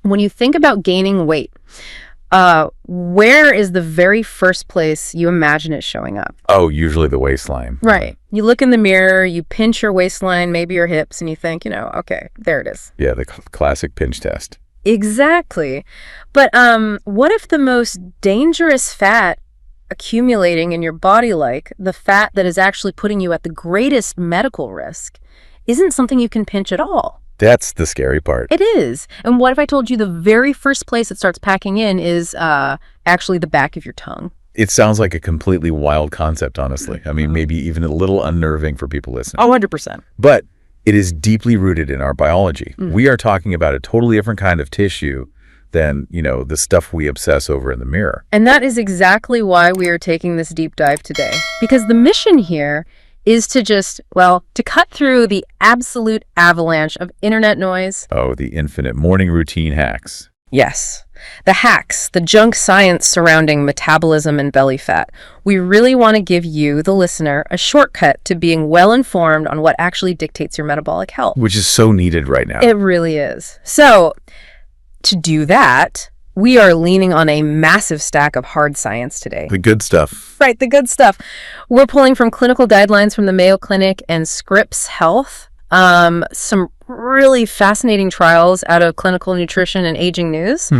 When you think about gaining weight, where is the very first place you imagine it showing up? Oh, usually the waistline. Right. You look in the mirror, you pinch your waistline, maybe your hips, and you think, okay, there it is. Yeah, the classic pinch test. Exactly. But what if the most dangerous fat accumulating in your body, like the fat that is actually putting you at the greatest medical risk, isn't something you can pinch at all? That's the scary part. It is. And what if I told you the very first place it starts packing in is actually the back of your tongue? It sounds like a completely wild concept, honestly. I mean, maybe even a little unnerving for people listening. Oh, 100%. But it is deeply rooted in our biology. We are talking about a totally different kind of tissue than, the stuff we obsess over in the mirror. And that is exactly why we are taking this deep dive today. Because the mission here is to to cut through the absolute avalanche of internet noise. Oh, the infinite morning routine hacks. Yes. The hacks, the junk science surrounding metabolism and belly fat. We really want to give you, the listener, a shortcut to being well-informed on what actually dictates your metabolic health. Which is so needed right now. It really is. So, to do that, we are leaning on a massive stack of hard science today. The good stuff. Right, the good stuff. We're pulling from clinical guidelines from the Mayo Clinic and Scripps Health. Some really fascinating trials out of Clinical Nutrition and Aging News,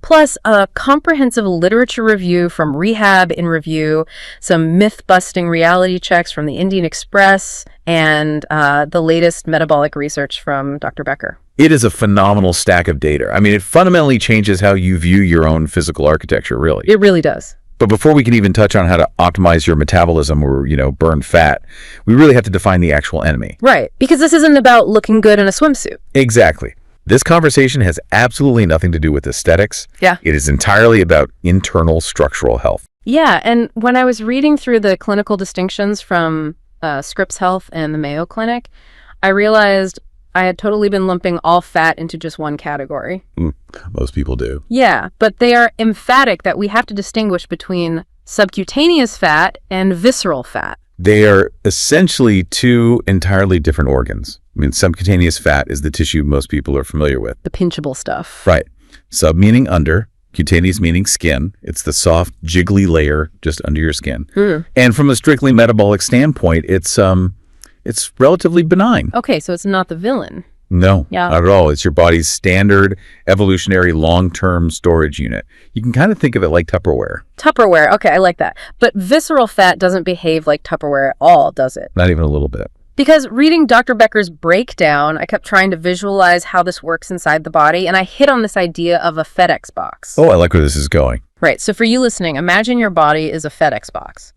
plus a comprehensive literature review from Rehab in Review, some myth-busting reality checks from the Indian Express, and the latest metabolic research from Dr. Becker. It is a phenomenal stack of data. I mean, it fundamentally changes how you view your own physical architecture, really. It really does. But before we can even touch on how to optimize your metabolism or, burn fat, we really have to define the actual enemy. Right, because this isn't about looking good in a swimsuit. Exactly. This conversation has absolutely nothing to do with aesthetics. Yeah. It is entirely about internal structural health. Yeah, and when I was reading through the clinical distinctions from Scripps Health and the Mayo Clinic, I realized I had totally been lumping all fat into just one category. Most people do. Yeah, but they are emphatic that we have to distinguish between subcutaneous fat and visceral fat. They are essentially two entirely different organs. I mean, subcutaneous fat is the tissue most people are familiar with. The pinchable stuff. Right. Sub meaning under, cutaneous meaning skin. It's the soft, jiggly layer just under your skin. And from a strictly metabolic standpoint, it's relatively benign. Okay, so it's not the villain. No, not at all. It's your body's standard evolutionary long-term storage unit. You can kind of think of it like Tupperware. Tupperware, okay, I like that. But visceral fat doesn't behave like Tupperware at all, does it? Not even a little bit. Because reading Dr. Becker's breakdown, I kept trying to visualize how this works inside the body, and I hit on this idea of a FedEx box. Oh, I like where this is going. Right, so for you listening, imagine your body is a FedEx box.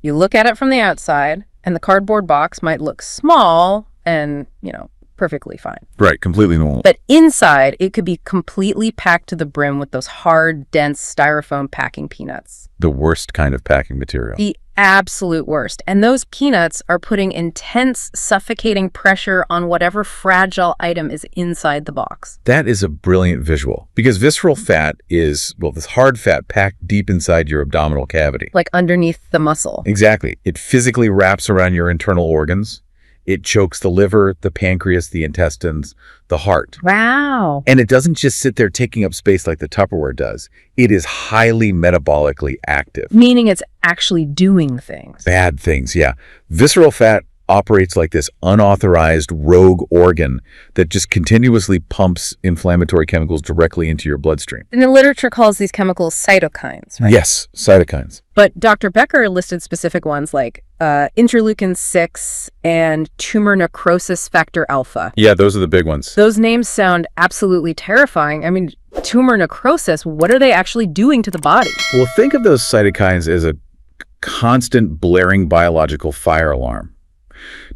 You look at it from the outside, and the cardboard box might look small and, perfectly fine. Right, completely normal. But inside, it could be completely packed to the brim with those hard, dense styrofoam packing peanuts. The worst kind of packing material. The absolute worst. And those peanuts are putting intense, suffocating pressure on whatever fragile item is inside the box. That is a brilliant visual, because visceral fat is, this hard fat packed deep inside your abdominal cavity. Like underneath the muscle. Exactly. It physically wraps around your internal organs. It chokes the liver, the pancreas, the intestines, the heart. Wow. And it doesn't just sit there taking up space like the Tupperware does. It is highly metabolically active. Meaning it's actually doing things. Bad things, yeah. Visceral fat operates like this unauthorized rogue organ that just continuously pumps inflammatory chemicals directly into your bloodstream. And the literature calls these chemicals cytokines, right? Yes, cytokines. But Dr. Becker listed specific ones like interleukin-6 and tumor necrosis factor alpha. Yeah, those are the big ones. Those names sound absolutely terrifying. I mean, tumor necrosis, what are they actually doing to the body? Well, think of those cytokines as a constant blaring biological fire alarm.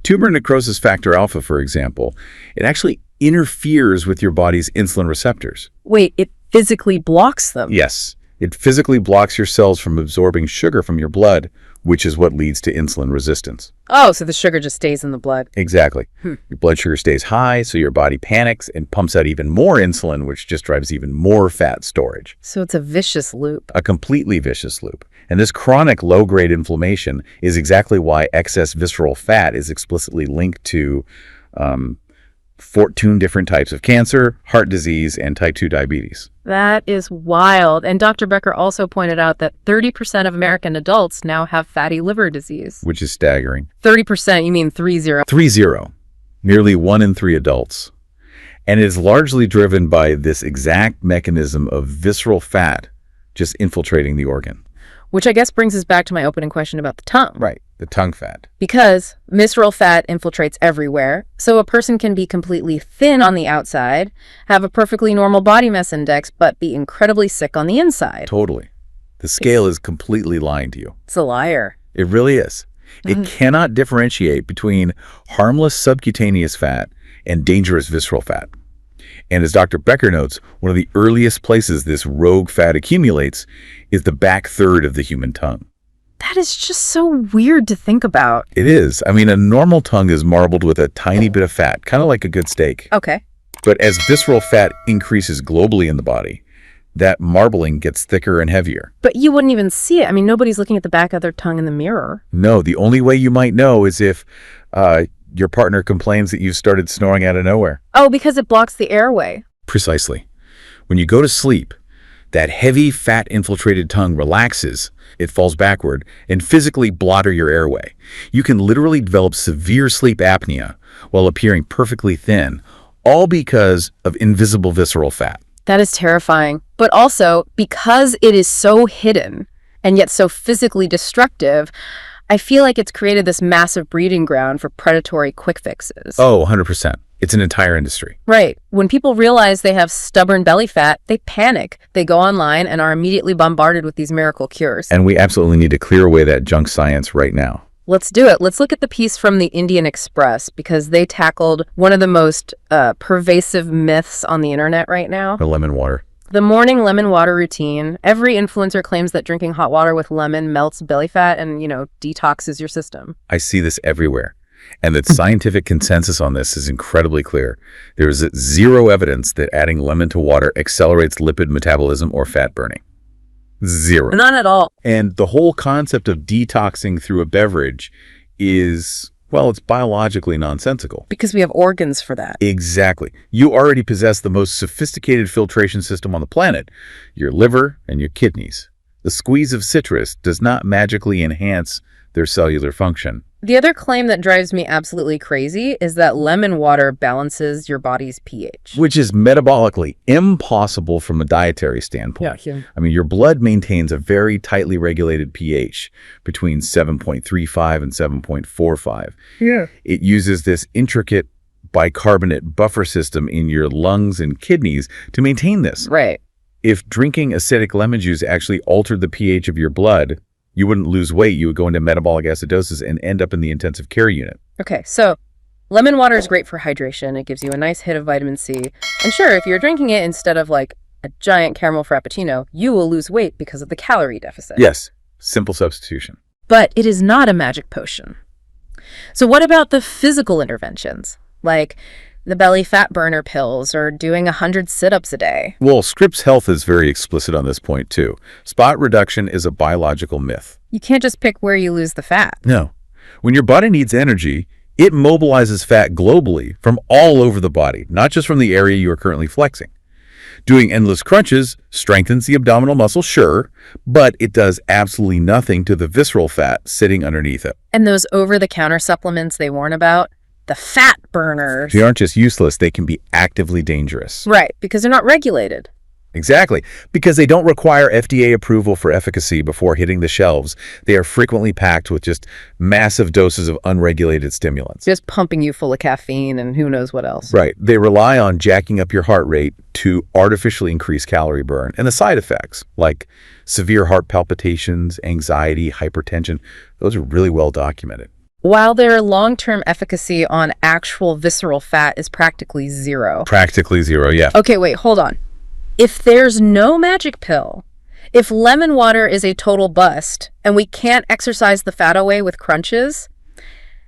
Tumor necrosis factor alpha, for example, it actually interferes with your body's insulin receptors. Wait, it physically blocks them? Yes. It physically blocks your cells from absorbing sugar from your blood, which is what leads to insulin resistance. Oh, so the sugar just stays in the blood. Exactly. Your blood sugar stays high, so your body panics and pumps out even more insulin, which just drives even more fat storage. So it's a vicious loop. A completely vicious loop. And this chronic low-grade inflammation is exactly why excess visceral fat is explicitly linked to 14 different types of cancer, heart disease, and type 2 diabetes. That is wild. And Dr. Becker also pointed out that 30% of American adults now have fatty liver disease. Which is staggering. 30%, you mean 30? 30. Nearly 1 in 3 adults. And it is largely driven by this exact mechanism of visceral fat just infiltrating the organ. Which I guess brings us back to my opening question about the tongue. Right, the tongue fat. Because visceral fat infiltrates everywhere, so a person can be completely thin on the outside, have a perfectly normal body mass index, but be incredibly sick on the inside. Totally. The scale is completely lying to you. It's a liar. It really is. It cannot differentiate between harmless subcutaneous fat and dangerous visceral fat. And as Dr. Becker notes, one of the earliest places this rogue fat accumulates is the back third of the human tongue. That is just so weird to think about. It is. I mean, a normal tongue is marbled with a tiny bit of fat, kind of like a good steak. Okay. But as visceral fat increases globally in the body, that marbling gets thicker and heavier. But you wouldn't even see it. I mean, nobody's looking at the back of their tongue in the mirror. No, the only way you might know is if your partner complains that you've started snoring out of nowhere. Oh, because it blocks the airway. Precisely. When you go to sleep, that heavy fat-infiltrated tongue relaxes, it falls backward, and physically blotter your airway. You can literally develop severe sleep apnea while appearing perfectly thin, all because of invisible visceral fat. That is terrifying. But also, because it is so hidden and yet so physically destructive, I feel like it's created this massive breeding ground for predatory quick fixes. Oh, 100%. It's an entire industry. Right. When people realize they have stubborn belly fat, they panic. They go online and are immediately bombarded with these miracle cures. And we absolutely need to clear away that junk science right now. Let's do it. Let's look at the piece from the Indian Express because they tackled one of the most pervasive myths on the internet right now. The lemon water. The morning lemon water routine. Every influencer claims that drinking hot water with lemon melts belly fat and, detoxes your system. I see this everywhere. And the scientific consensus on this is incredibly clear. There is zero evidence that adding lemon to water accelerates lipid metabolism or fat burning. Zero. None at all. And the whole concept of detoxing through a beverage is, well, it's biologically nonsensical. Because we have organs for that. Exactly. You already possess the most sophisticated filtration system on the planet, your liver and your kidneys. The squeeze of citrus does not magically enhance their cellular function. The other claim that drives me absolutely crazy is that lemon water balances your body's pH. Which is metabolically impossible from a dietary standpoint. Yeah. I mean, your blood maintains a very tightly regulated pH between 7.35 and 7.45. Yeah. It uses this intricate bicarbonate buffer system in your lungs and kidneys to maintain this. Right. If drinking acidic lemon juice actually altered the pH of your blood, you wouldn't lose weight. You would go into metabolic acidosis and end up in the intensive care unit. Okay, so lemon water is great for hydration. It gives you a nice hit of vitamin C. And sure, if you're drinking it instead of like a giant caramel frappuccino, you will lose weight because of the calorie deficit. Yes, simple substitution. But it is not a magic potion. So what about the physical interventions? Like the belly fat burner pills or doing 100 sit-ups a day? Well, Scripps Health is very explicit on this point, too. Spot reduction is a biological myth. You can't just pick where you lose the fat. No. When your body needs energy, it mobilizes fat globally from all over the body, not just from the area you are currently flexing. Doing endless crunches strengthens the abdominal muscle, sure, but it does absolutely nothing to the visceral fat sitting underneath it. And those over-the-counter supplements they warn about, the fat burners. They aren't just useless, they can be actively dangerous. Right, because they're not regulated. Exactly. Because they don't require FDA approval for efficacy before hitting the shelves. They are frequently packed with just massive doses of unregulated stimulants. Just pumping you full of caffeine and who knows what else. Right. They rely on jacking up your heart rate to artificially increase calorie burn. And the side effects, like severe heart palpitations, anxiety, hypertension, those are really well documented. While their long-term efficacy on actual visceral fat is practically zero. Practically zero, yeah. Okay, wait, hold on. If there's no magic pill, if lemon water is a total bust and we can't exercise the fat away with crunches,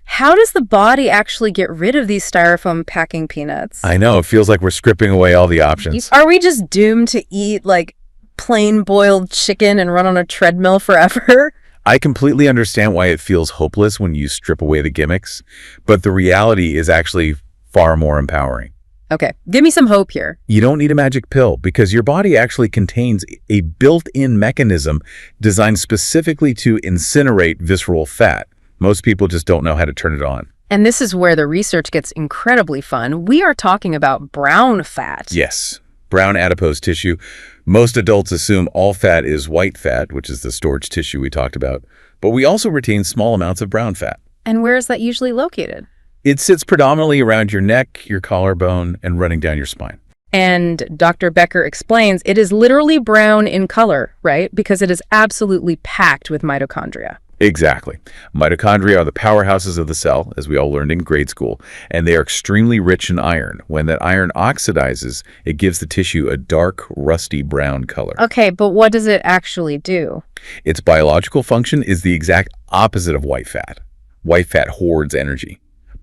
how does the body actually get rid of these styrofoam packing peanuts? I know, it feels like we're stripping away all the options. Are we just doomed to eat like plain boiled chicken and run on a treadmill forever? I completely understand why it feels hopeless when you strip away the gimmicks, but the reality is actually far more empowering. Okay, give me some hope here. You don't need a magic pill because your body actually contains a built-in mechanism designed specifically to incinerate visceral fat. Most people just don't know how to turn it on. And this is where the research gets incredibly fun. We are talking about brown fat. Yes, brown adipose tissue. Most adults assume all fat is white fat, which is the storage tissue we talked about, but we also retain small amounts of brown fat. And where is that usually located? It sits predominantly around your neck, your collarbone, and running down your spine. And Dr. Becker explains it is literally brown in color, right? Because it is absolutely packed with mitochondria. Exactly. Mitochondria are the powerhouses of the cell, as we all learned in grade school, and they are extremely rich in iron. When that iron oxidizes, it gives the tissue a dark, rusty brown color. Okay, but what does it actually do? Its biological function is the exact opposite of white fat. White fat hoards energy.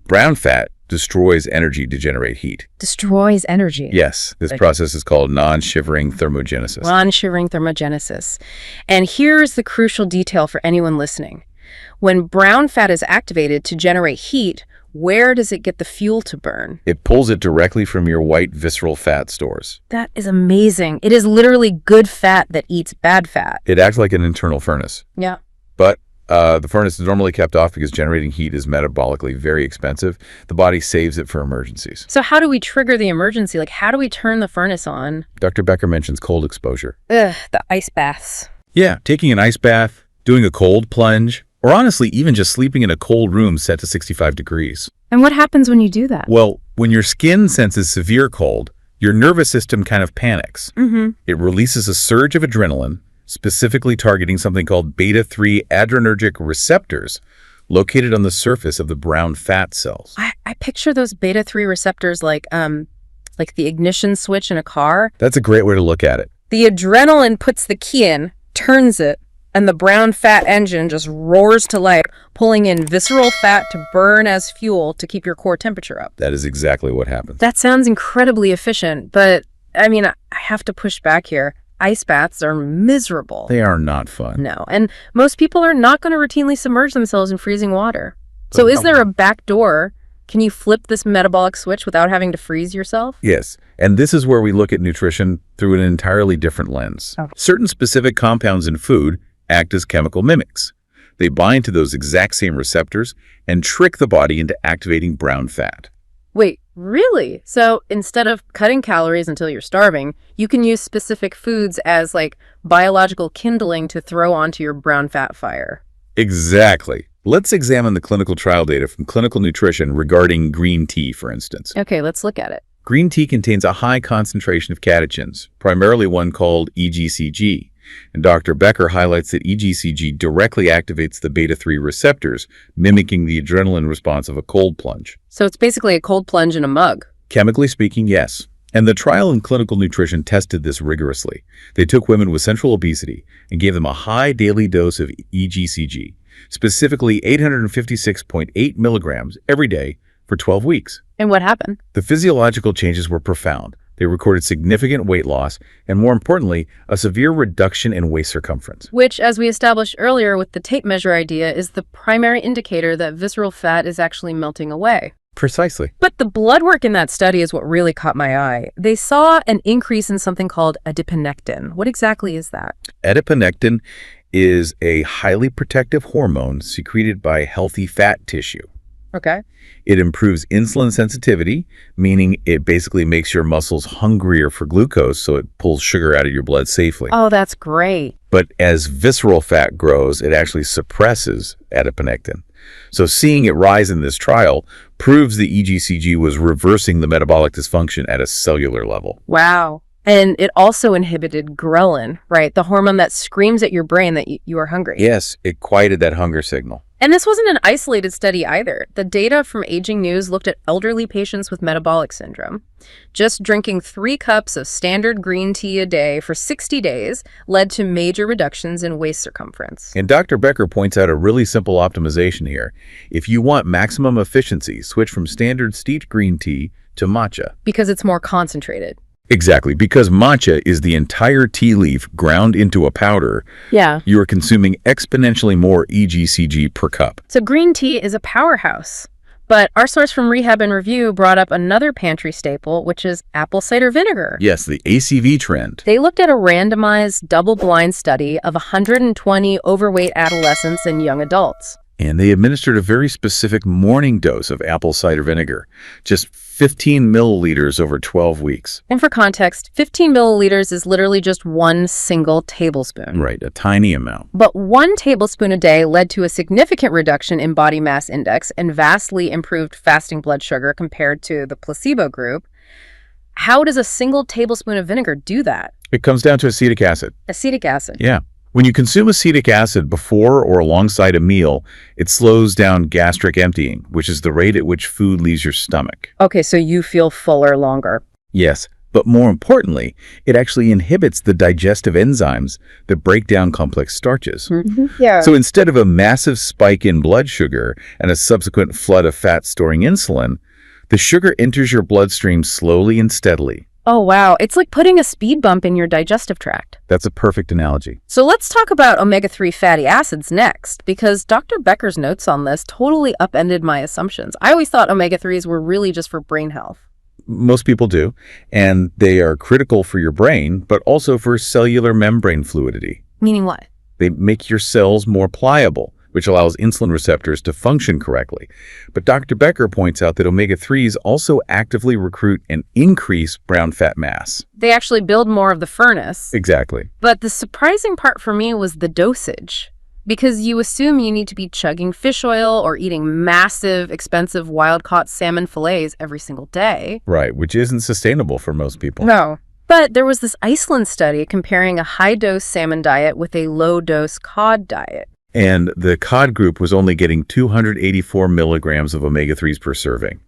Brown fat destroys energy to generate heat. Destroys energy. Yes, this process is called non-shivering thermogenesis. Non-shivering thermogenesis. And here's the crucial detail for anyone listening. When brown fat is activated to generate heat, where does it get the fuel to burn? It pulls it directly from your white visceral fat stores. That is amazing. It is literally good fat that eats bad fat. It acts like an internal furnace. Yeah. But the furnace is normally kept off because generating heat is metabolically very expensive. The body saves it for emergencies. So how do we trigger the emergency? Like, how do we turn the furnace on? Dr. Becker mentions cold exposure. Ugh, the ice baths. Yeah, taking an ice bath, doing a cold plunge, or honestly, even just sleeping in a cold room set to 65 degrees. And what happens when you do that? Well, when your skin senses severe cold, your nervous system kind of panics. It releases a surge of adrenaline, specifically targeting something called beta-3 adrenergic receptors located on the surface of the brown fat cells. I picture those beta-3 receptors like the ignition switch in a car. That's a great way to look at it. The adrenaline puts the key in, turns it, and the brown fat engine just roars to life, pulling in visceral fat to burn as fuel to keep your core temperature up. That is exactly what happens. That sounds incredibly efficient, but I mean, I have to push back here. Ice baths are miserable. They are not fun. No, and most people are not going to routinely submerge themselves in freezing water. So is there a back door? Can you flip this metabolic switch without having to freeze yourself? Yes, and this is where we look at nutrition through an entirely different lens. Okay. Certain specific compounds in food act as chemical mimics. They bind to those exact same receptors and trick the body into activating brown fat. Wait, really? So instead of cutting calories until you're starving, you can use specific foods as like biological kindling to throw onto your brown fat fire. Exactly. Let's examine the clinical trial data from clinical nutrition regarding green tea, for instance. Okay, let's look at it. Green tea contains a high concentration of catechins, primarily one called EGCG. And Dr. Becker highlights that EGCG directly activates the beta-3 receptors, mimicking the adrenaline response of a cold plunge. So it's basically a cold plunge in a mug. Chemically speaking, yes. And the trial in clinical nutrition tested this rigorously. They took women with central obesity and gave them a high daily dose of EGCG, specifically 856.8 milligrams every day for 12 weeks. And what happened? The physiological changes were profound. They recorded significant weight loss and, more importantly, a severe reduction in waist circumference. Which, as we established earlier with the tape measure idea, is the primary indicator that visceral fat is actually melting away. Precisely. But the blood work in that study is what really caught my eye. They saw an increase in something called adiponectin. What exactly is that? Adiponectin is a highly protective hormone secreted by healthy fat tissue. Okay. It improves insulin sensitivity, meaning it basically makes your muscles hungrier for glucose, so it pulls sugar out of your blood safely. Oh, that's great. But as visceral fat grows, it actually suppresses adiponectin. So seeing it rise in this trial proves the EGCG was reversing the metabolic dysfunction at a cellular level. Wow. And it also inhibited ghrelin, right? The hormone that screams at your brain that you are hungry. Yes, it quieted that hunger signal. And this wasn't an isolated study either. The data from Aging News looked at elderly patients with metabolic syndrome. Just drinking 3 cups of standard green tea a day for 60 days led to major reductions in waist circumference. And Dr. Becker points out a really simple optimization here. If you want maximum efficiency, switch from standard steeped green tea to matcha. Because it's more concentrated. Exactly, because matcha is the entire tea leaf ground into a powder. Yeah. You are consuming exponentially more EGCG per cup. So green tea is a powerhouse. But our source from Rehab and Review brought up another pantry staple, which is apple cider vinegar. Yes, the ACV trend. They looked at a randomized, double-blind study of 120 overweight adolescents and young adults. And they administered a very specific morning dose of apple cider vinegar, just 15 milliliters over 12 weeks. And for context, 15 milliliters is literally just one single tablespoon. Right, a tiny amount. But 1 tablespoon a day led to a significant reduction in body mass index and vastly improved fasting blood sugar compared to the placebo group. How does a single tablespoon of vinegar do that? It comes down to acetic acid. Acetic acid. Yeah. When you consume acetic acid before or alongside a meal, it slows down gastric emptying, which is the rate at which food leaves your stomach. Okay, so you feel fuller longer. Yes, but more importantly, it actually inhibits the digestive enzymes that break down complex starches. Mm-hmm. Yeah. So instead of a massive spike in blood sugar and a subsequent flood of fat-storing insulin, the sugar enters your bloodstream slowly and steadily. Oh, wow. It's like putting a speed bump in your digestive tract. That's a perfect analogy. So let's talk about omega-3 fatty acids next, because Dr. Becker's notes on this totally upended my assumptions. I always thought omega-3s were really just for brain health. Most people do, and they are critical for your brain, but also for cellular membrane fluidity. Meaning what? They make your cells more pliable, which allows insulin receptors to function correctly. But Dr. Becker points out that omega-3s also actively recruit and increase brown fat mass. They actually build more of the furnace. Exactly. But the surprising part for me was the dosage. Because you assume you need to be chugging fish oil or eating massive, expensive, wild-caught salmon fillets every single day. Right, which isn't sustainable for most people. No. But there was this Iceland study comparing a high-dose salmon diet with a low-dose cod diet. And the cod group was only getting 284 milligrams of omega-3s per serving.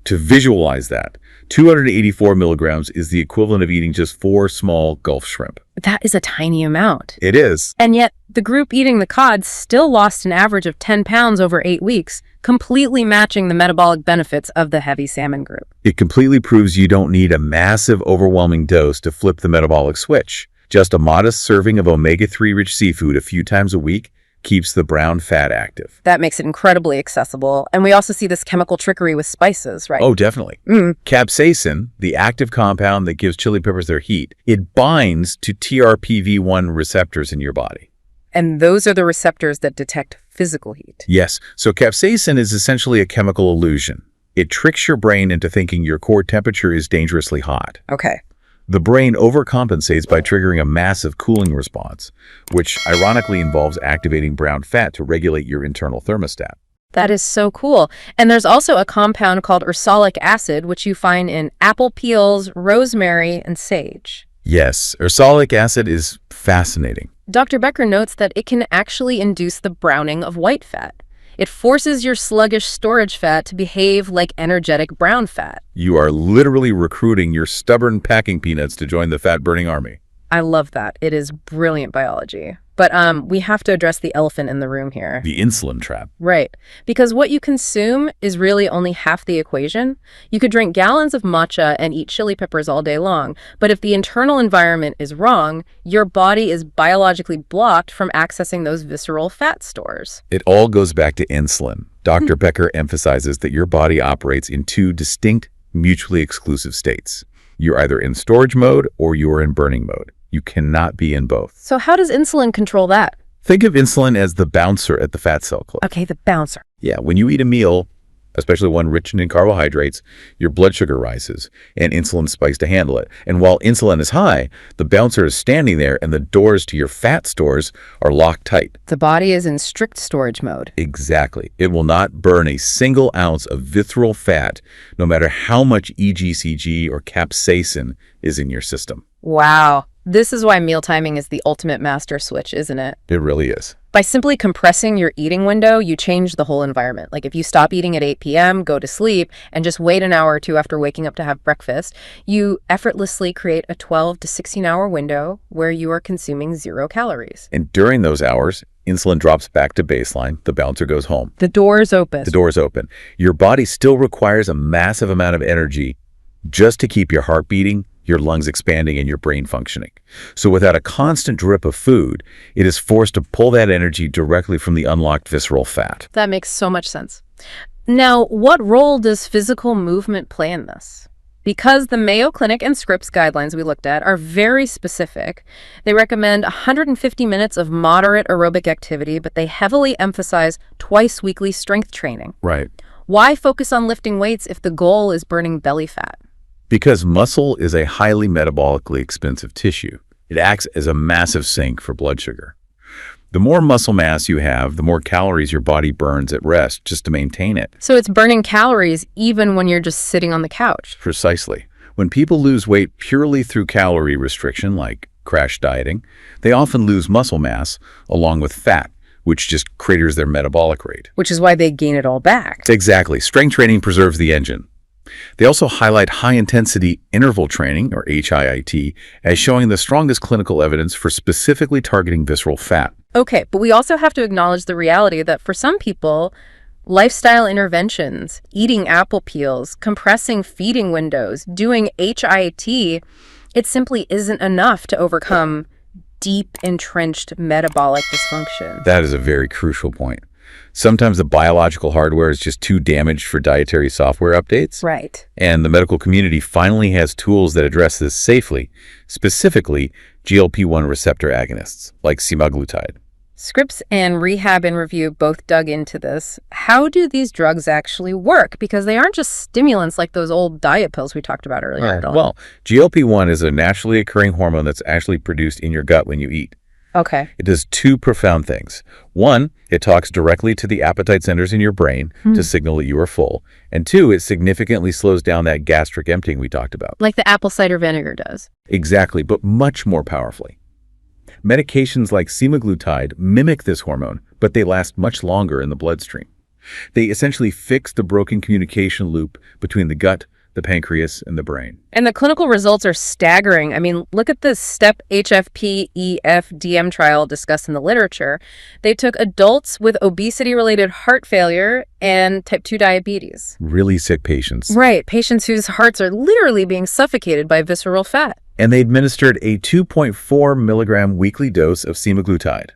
To visualize that, 284 milligrams is the equivalent of eating just 4 small Gulf shrimp. That is a tiny amount. It is. And yet, the group eating the cod still lost an average of 10 pounds over 8 weeks, completely matching the metabolic benefits of the heavy salmon group. It completely proves you don't need a massive, overwhelming dose to flip the metabolic switch. Just a modest serving of omega-3 rich seafood a few times a week keeps the brown fat active. That makes it incredibly accessible. And we also see this chemical trickery with spices, right? Oh, definitely. Capsaicin, the active compound that gives chili peppers their heat, it binds to TRPV1 receptors in your body. And those are the receptors that detect physical heat. Yes. So capsaicin is essentially a chemical illusion. It tricks your brain into thinking your core temperature is dangerously hot. Okay. The brain overcompensates by triggering a massive cooling response, which ironically involves activating brown fat to regulate your internal thermostat. That is so cool. And there's also a compound called ursolic acid, which you find in apple peels, rosemary, and sage. Yes, ursolic acid is fascinating. Dr. Becker notes that it can actually induce the browning of white fat. It forces your sluggish storage fat to behave like energetic brown fat. You are literally recruiting your stubborn packing peanuts to join the fat-burning army. I love that. It is brilliant biology. But we have to address the elephant in the room here. The insulin trap. Right. Because what you consume is really only half the equation. You could drink gallons of matcha and eat chili peppers all day long, but if the internal environment is wrong, your body is biologically blocked from accessing those visceral fat stores. It all goes back to insulin. Dr. Becker emphasizes that your body operates in 2 distinct, mutually exclusive states. You're either in storage mode or you're in burning mode. You cannot be in both. So how does insulin control that? Think of insulin as the bouncer at the fat cell club. Okay, the bouncer. Yeah, when you eat a meal, especially one rich in carbohydrates, your blood sugar rises and insulin spikes to handle it. And while insulin is high, the bouncer is standing there and the doors to your fat stores are locked tight. The body is in strict storage mode. Exactly. It will not burn a single ounce of visceral fat, no matter how much EGCG or capsaicin is in your system. Wow. This is why meal timing is the ultimate master switch, isn't it? It really is. By simply compressing your eating window, you change the whole environment. Like if you stop eating at 8 p.m., go to sleep, and just wait an hour or two after waking up to have breakfast, you effortlessly create a 12 to 16-hour window where you are consuming 0 calories. And during those hours, insulin drops back to baseline. The bouncer goes home. The door's open. The door's open. Your body still requires a massive amount of energy just to keep your heart beating, your lungs expanding, and your brain functioning. So without a constant drip of food, it is forced to pull that energy directly from the unlocked visceral fat. That makes so much sense. Now, what role does physical movement play in this? Because the Mayo Clinic and Scripps guidelines we looked at are very specific, they recommend 150 minutes of moderate aerobic activity, but they heavily emphasize twice-weekly strength training. Right. Why focus on lifting weights if the goal is burning belly fat? Because muscle is a highly metabolically expensive tissue. It acts as a massive sink for blood sugar. The more muscle mass you have, the more calories your body burns at rest just to maintain it. So it's burning calories even when you're just sitting on the couch. Precisely. When people lose weight purely through calorie restriction, like crash dieting, they often lose muscle mass along with fat, which just craters their metabolic rate. Which is why they gain it all back. Exactly. Strength training preserves the engine. They also highlight high-intensity interval training, or HIIT, as showing the strongest clinical evidence for specifically targeting visceral fat. Okay, but we also have to acknowledge the reality that for some people, lifestyle interventions, eating apple peels, compressing feeding windows, doing HIIT, it simply isn't enough to overcome deep, entrenched metabolic dysfunction. That is a very crucial point. Sometimes the biological hardware is just too damaged for dietary software updates. Right. And the medical community finally has tools that address this safely, specifically GLP-1 receptor agonists, like semaglutide. Scripps and Rehab in Review both dug into this. How do these drugs actually work? Because they aren't just stimulants like those old diet pills we talked about earlier. Well, GLP-1 is a naturally occurring hormone that's actually produced in your gut when you eat. Okay. It does two profound things. One, it talks directly to the appetite centers in your brain to signal that you are full. And two, it significantly slows down that gastric emptying we talked about. Like the apple cider vinegar does. Exactly, but much more powerfully. Medications like semaglutide mimic this hormone, but they last much longer in the bloodstream. They essentially fix the broken communication loop between the gut, the pancreas, and the brain. And the clinical results are staggering. I mean, look at this STEP HFP-EF-DM trial discussed in the literature. They took adults with obesity-related heart failure and type 2 diabetes. Really sick patients. Right, patients whose hearts are literally being suffocated by visceral fat. And they administered a 2.4 milligram weekly dose of semaglutide.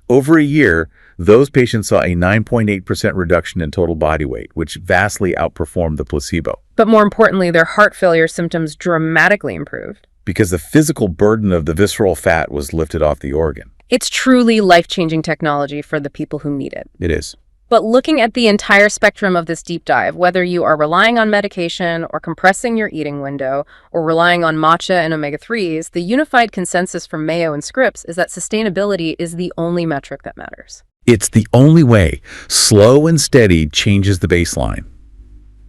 Over a year, those patients saw a 9.8% reduction in total body weight, which vastly outperformed the placebo. But more importantly, their heart failure symptoms dramatically improved. Because the physical burden of the visceral fat was lifted off the organ. It's truly life-changing technology for the people who need it. It is. But looking at the entire spectrum of this deep dive, whether you are relying on medication or compressing your eating window or relying on matcha and omega-3s, the unified consensus from Mayo and Scripps is that sustainability is the only metric that matters. It's the only way. Slow and steady changes the baseline.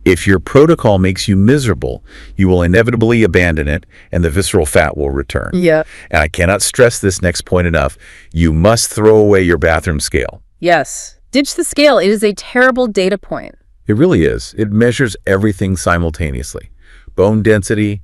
If your protocol makes you miserable, you will inevitably abandon it and the visceral fat will return. Yeah. And I cannot stress this next point enough. You must throw away your bathroom scale. Yes. Ditch the scale. It is a terrible data point. It really is. It measures everything simultaneously. Bone density,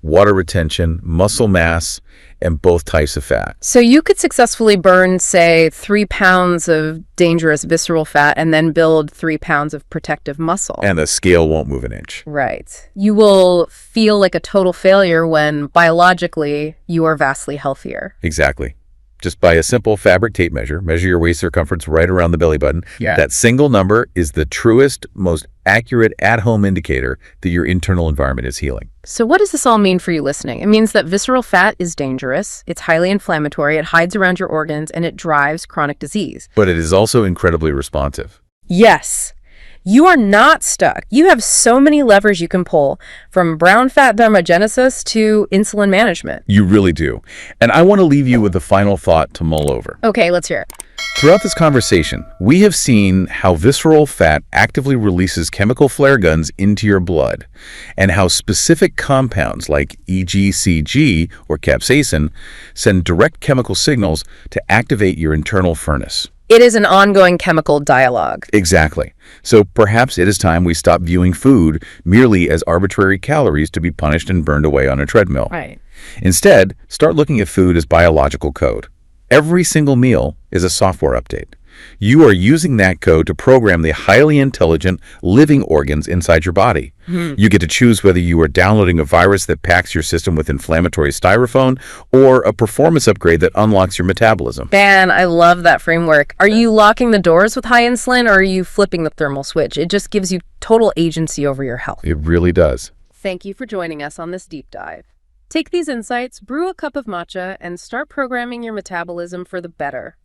water retention, muscle mass, and both types of fat. So you could successfully burn, say, 3 pounds of dangerous visceral fat and then build 3 pounds of protective muscle. And the scale won't move an inch. Right. You will feel like a total failure when biologically you are vastly healthier. Exactly. Just by a simple fabric tape measure your waist circumference right around the belly button. Yeah. That single number is the truest, most accurate at-home indicator that your internal environment is healing. So what does this all mean for you listening? It means that visceral fat is dangerous, it's highly inflammatory, it hides around your organs, and it drives chronic disease. But it is also incredibly responsive. Yes. You are not stuck. You have so many levers you can pull, from brown fat thermogenesis to insulin management. You really do. And I want to leave you with the final thought to mull over. Okay, let's hear it. Throughout this conversation, we have seen how visceral fat actively releases chemical flare guns into your blood, and how specific compounds like EGCG or capsaicin send direct chemical signals to activate your internal furnace. It is an ongoing chemical dialogue. Exactly. So perhaps it is time we stop viewing food merely as arbitrary calories to be punished and burned away on a treadmill. Right. Instead, start looking at food as biological code. Every single meal is a software update. You are using that code to program the highly intelligent living organs inside your body. You get to choose whether you are downloading a virus that packs your system with inflammatory styrofoam or a performance upgrade that unlocks your metabolism. Man, I love that framework. Are you locking the doors with high insulin, or are you flipping the thermal switch? It just gives you total agency over your health. It really does. Thank you for joining us on this deep dive. Take these insights, brew a cup of matcha, and start programming your metabolism for the better.